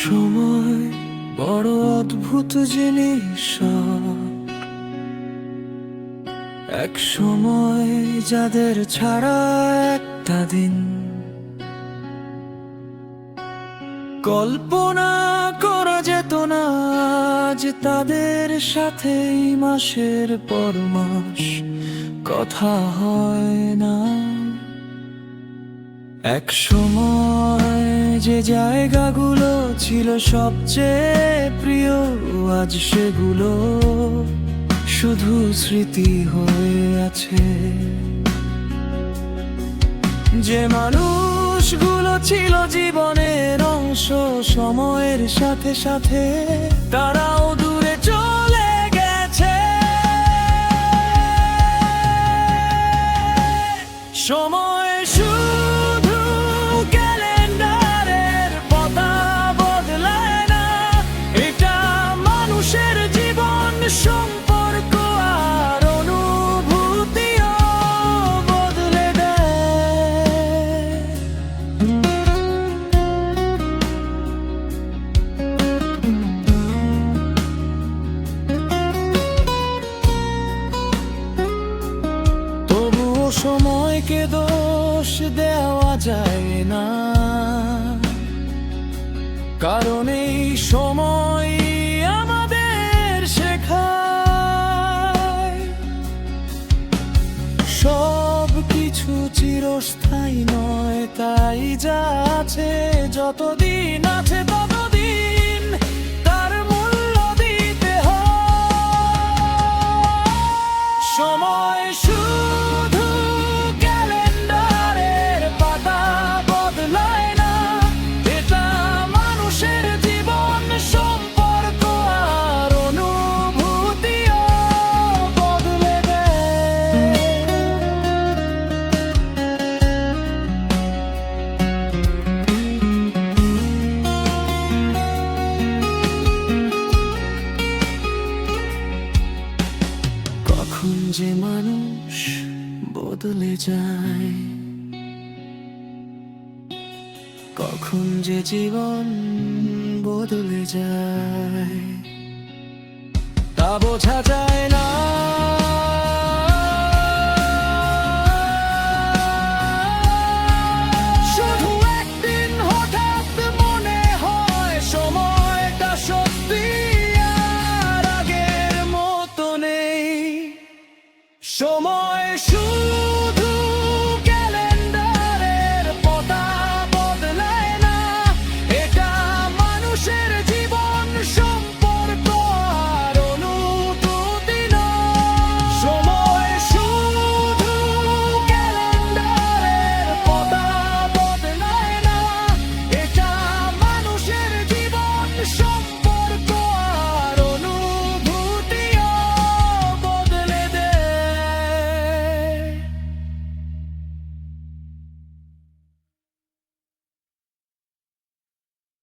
সময় বড় অদ্ভুত জিনিস, এক সময় যাদের ছাড়া একটা দিন কল্পনা করা যেত না, আজ তাদের সাথেই মাসের পর মাস কথা হয় না। এক সময় যে জায়গাগুলো ছিল সবচেয়ে প্রিয়, আজ সেগুলো শুধু স্মৃতি হয়ে আছে। যে মানুষগুলো ছিল জীবনের অংশ, সময়ের সাথে সাথে তারাও দূরে চলে গেছে। সময় শুধু ক্যালেন্ডারের পাতা বদলায় না, এটা মানুষের জীবন সম্পর্ক আর অনুভূতিও বদলে দেয়। তবুও সময়কে দোষ দেওয়া যায় না, কারণ এই সময় আমাদের শেখায় সব কিছু চিরস্থায়ী নয়। তাই যা আছে, যতদিন আছে ততদিন তার মূল্য দিতে হয়। সময় শুধু ক্যালেন্ডারের পাতা বদলায় না, এটা মানুষের জীবন সম্পর্ক আর অনুভূতিও বদলে দেয়। কখন যে মানুষ বদলে যায়, কখন যে জীবন বদলে যায়, তা বোঝা যায় না।